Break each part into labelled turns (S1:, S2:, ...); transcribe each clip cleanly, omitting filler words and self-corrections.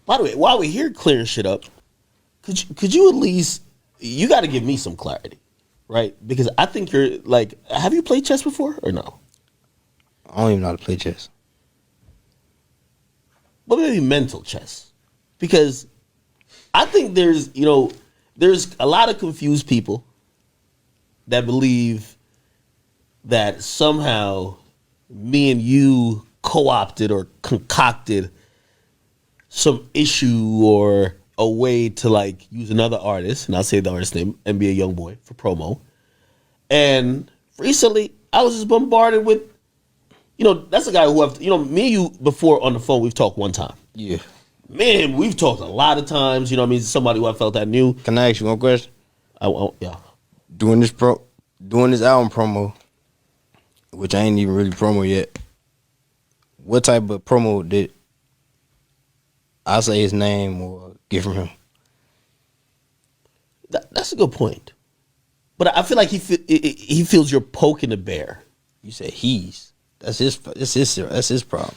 S1: By the way, while we're here clearing shit up, could you at least, you got to give me some clarity, right? Because I think you're like, have you played chess before or no?
S2: I don't even know how to play chess.
S1: But maybe mental chess, because I think there's a lot of confused people that believe that somehow me and you co-opted or concocted some issue or a way to like use another artist, and I'll say the artist name, NBA Youngboy, for promo. And recently, I was just bombarded with, that's a guy who me and you before on the phone, we've talked one time.
S2: Yeah.
S1: Man, we've talked a lot of times, somebody who I felt I knew.
S2: Can I ask you one question?
S1: Yeah.
S2: Doing this album promo, which I ain't even really promo yet, what type of promo did I say his name or get from him?
S1: That's a good point. But I feel like he feels you're poking the bear.
S2: You said he's. That's his problem.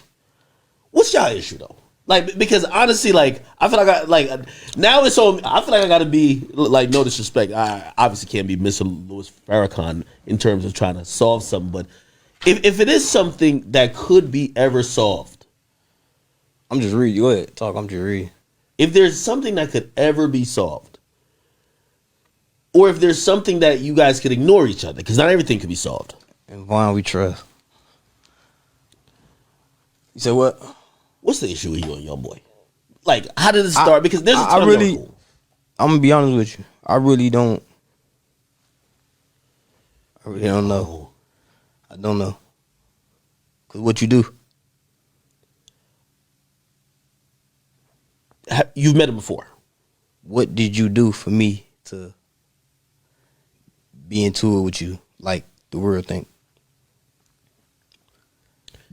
S1: What's y'all issue though? Like, because honestly, like, I feel like now it's so, I feel like I gotta be like, no disrespect, I obviously can't be Mr. Louis Farrakhan in terms of trying to solve something, but if it is something that could be ever solved,
S2: I'm just reading. Go ahead, talk. I'm just reading.
S1: If there's something that could ever be solved, or if there's something that you guys could ignore each other, because not everything could be solved.
S2: And Vaughn, we trust. You said what?
S1: What's the issue with you and Youngboy? Like, how did it start? Because there's a ton of people.
S2: I'm gonna be honest with you. I really don't know. I don't know. Cause what you do?
S1: You've met him before.
S2: What did you do for me to be into it with you? Like the world thing.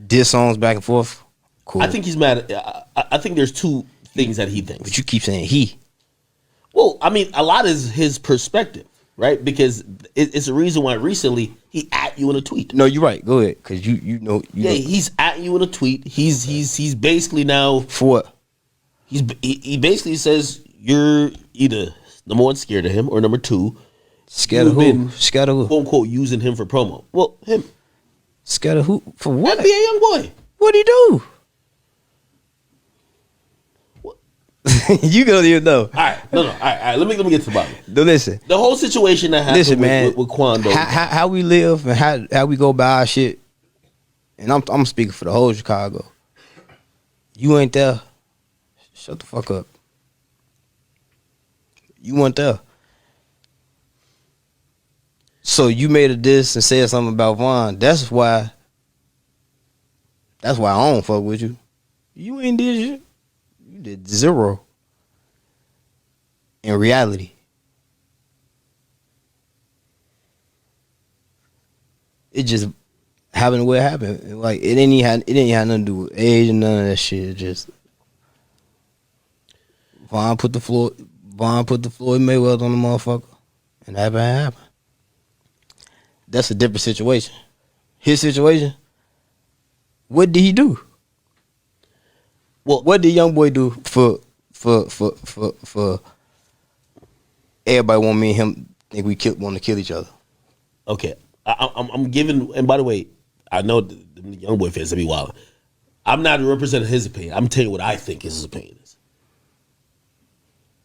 S2: Diss songs back and forth. Cool.
S1: I think he's mad. I think there's two things that he thinks.
S2: But you keep saying he.
S1: Well, I mean, a lot is his perspective, right? Because it's a reason why recently he at you in a tweet.
S2: No, you're right. Go ahead, because you know.
S1: He's at you in a tweet. He's basically now
S2: for what?
S1: He basically says you're either number one scared of him or number two
S2: scared of who? Scared of who?
S1: Quote unquote using him for promo. Well, him.
S2: Scared of who? For what?
S1: NBA Youngboy.
S2: What'd he do? You don't even know.
S1: All right, no. All right. Let me get to the bottom.
S2: No, listen.
S1: The whole situation that happened with Quando.
S2: How we live and how we go by our shit. And I'm speaking for the whole Chicago. You ain't there. Shut the fuck up. You weren't there. So you made a diss and said something about Vaughn. That's why I don't fuck with you. You ain't did shit. You did zero. In reality. It just happened the way it happened. Like it didn't have nothing to do with age and none of that shit. It just Vaughn put the Floyd Mayweather on the motherfucker. And that happened. That's a different situation. His situation, what did he do? Well, what did Youngboy do for everybody want me and him think we want to kill each other?
S1: Okay. I'm giving, and by the way, I know the Youngboy fans, be wild. I'm not representing his opinion. I'm telling you what I think his opinion is.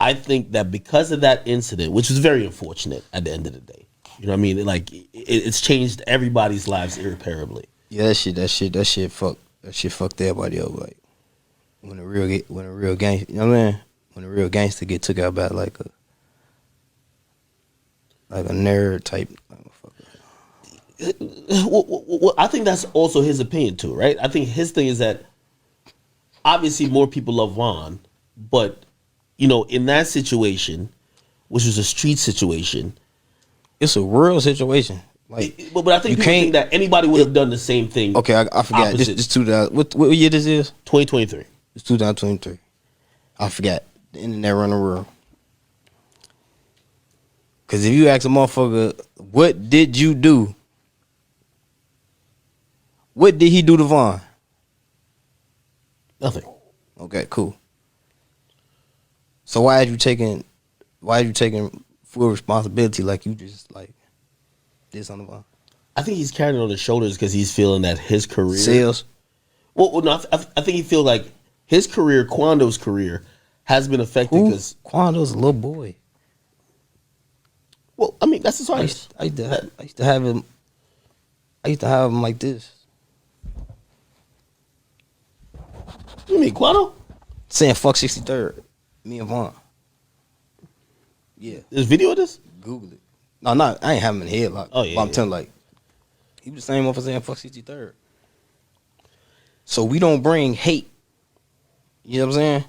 S1: I think that because of that incident, which was very unfortunate at the end of the day, you know what I mean? Like it's changed everybody's lives irreparably.
S2: Yeah, that shit fucked everybody up. Like when a real gangster, you know what I mean? When a real gangster get took out by like a nerd type motherfucker.
S1: Well, I think that's also his opinion too, right? I think his thing is that obviously more people love Vaughn, but in that situation, which was a street situation,
S2: it's a real situation. Like,
S1: but I think people think that anybody would have done the same thing.
S2: Okay, I forgot. This 2000. What year this is?
S1: 2023.
S2: It's 2023. I forgot. The internet run the world. Because if you ask a motherfucker, what did you do? What did he do to Vaughn?
S1: Nothing.
S2: Okay, cool. So why are you taking full responsibility like you just like did something about
S1: I think he's carrying it on his shoulders because he's feeling that his career.
S2: sales?
S1: Well, no, I think he feels like his career, Quando's career, has been affected
S2: Who?
S1: because.
S2: Quando's a little boy.
S1: Well, I mean, that's his artist.
S2: I used to have him. I used to have him like this,
S1: You mean Quando?
S2: saying "fuck 63rd." Me and Vaughn. Yeah,
S1: There's video of this?
S2: Google it. No, not. I ain't having him in the head like.
S1: Oh, yeah,
S2: But I'm
S1: yeah.
S2: telling like, he was the same motherfucker saying "fuck 63rd." So we don't bring hate. You know what I'm saying?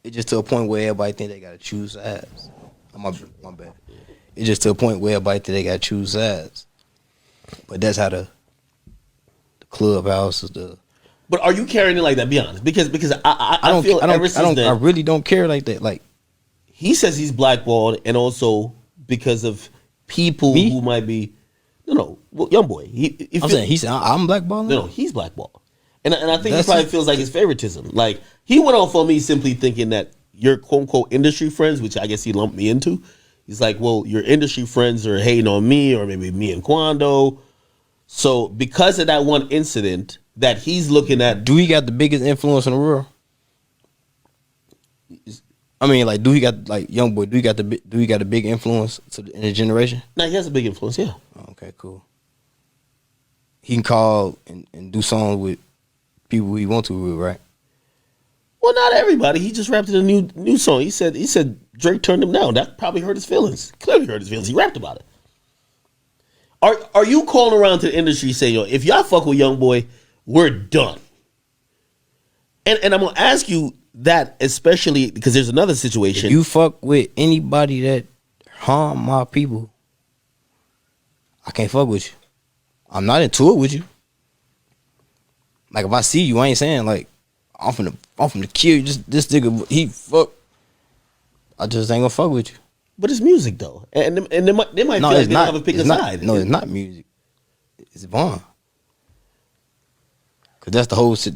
S2: It's just to a point where everybody think they gotta choose sides. Oh, my bad. It's just to a point where everybody think they gotta choose sides. But that's how the clubhouse is the.
S1: But are you carrying it like that? Be honest, because I
S2: I don't.
S1: feel
S2: I don't.
S1: ever since then,
S2: I really don't care like that. Like
S1: he says he's blackballed, and also because of people
S2: Me?
S1: who might be no, well, young boy.
S2: I'm saying, he said I'm blackballing.
S1: no, he's blackballed, and I think
S2: That's
S1: he probably
S2: it.
S1: feels like it's favoritism. Like he went off on me simply thinking that your quote unquote industry friends, which I guess he lumped me into. He's like, well, your industry friends are hating on me, or maybe me and Quando. So because of that one incident that he's looking at,
S2: Do he got the biggest influence in the world? I mean, like, do he got like young boy? Do he got a big influence in his generation?
S1: now he has a big influence, yeah.
S2: Oh, okay, cool. He can call and do songs with people he want to with, right?
S1: Well, not everybody. He just rapped in a new song. He said Drake turned him down. That probably hurt his feelings. Clearly hurt his feelings. He rapped about it. Are you calling around to the industry saying, yo, if y'all fuck with Young Boy, we're done? And I'm gonna ask you that especially because there's another situation.
S2: If you fuck with anybody that harm my people, I can't fuck with you. I'm not into it with you. Like if I see you, I ain't saying like I'm finna kill you. This nigga, he fuck. I just ain't gonna fuck with you.
S1: But it's music though, and they might feel like they don't have a pick a side.
S2: No, it's not music. It's Vaughn. Cause that's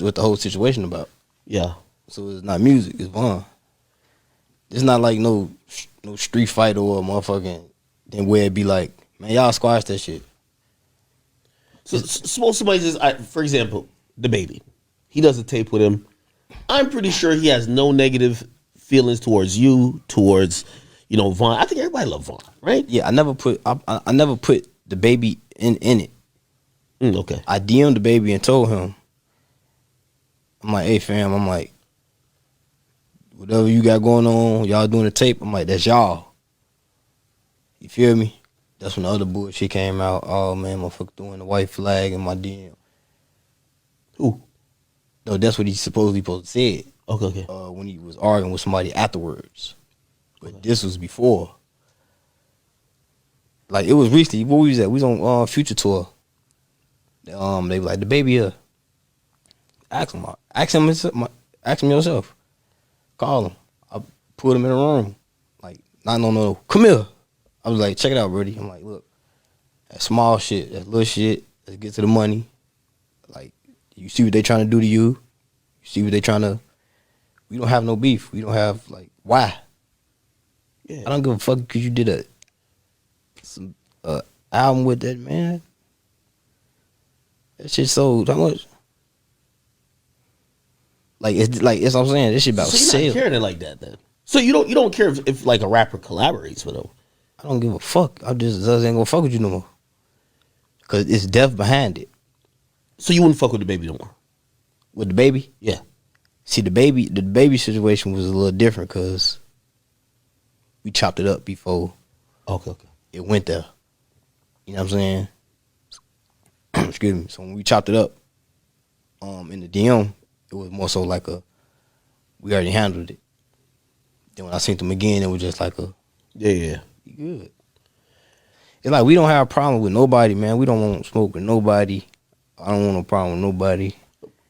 S2: what the whole situation about.
S1: Yeah.
S2: So it's not music. It's Vaughn. It's not like no street fight or a motherfucking. Then where it be like, man, y'all squash that shit.
S1: So suppose somebody just, for example, the baby, he does a tape with him. I'm pretty sure he has no negative feelings towards you, towards Vaughn. I think everybody loves Vaughn, right?
S2: Yeah, I never put the baby in it.
S1: Okay.
S2: I DM'd the baby and told him, I'm like, hey fam, I'm like, whatever you got going on, y'all doing the tape, I'm like, that's y'all. You feel me? That's when the other bullshit came out. Oh man, motherfucker doing the white flag in my DM.
S1: Who?
S2: No, that's what he supposed to said.
S1: Okay.
S2: When he was arguing with somebody afterwards. But this was before. Like it was recently. Where we was at? We was on Future Tour. They was like, the baby here. Ask him yourself. Call him. I put him in a room. Like, no. Come here. I was like, check it out, Brody. I'm like, look, that small shit, that little shit, let's get to the money. Like, you see what they trying to do to you. You see what they trying to. We don't have no beef. We don't have, like, why?
S1: Yeah.
S2: I don't give a fuck because you did some album with that man. That shit sold how much? It's what I'm saying. This shit about
S1: So you're
S2: sales.
S1: not carrying it like that then. So you don't care if like a rapper collaborates with him.
S2: I don't give a fuck. I just ain't gonna fuck with you no more. Cause it's death behind it.
S1: So you wouldn't fuck with the baby no more.
S2: With the baby?
S1: Yeah.
S2: See the baby situation was a little different because we chopped it up before
S1: Okay.
S2: it went there. You know what I'm saying? Excuse me. So when we chopped it up, in the DM, it was more so like we already handled it. Then when I seen them again, it was just like
S1: Yeah.
S2: you good. It's like we don't have a problem with nobody, man. We don't want to smoke with nobody. I don't want no problem with nobody.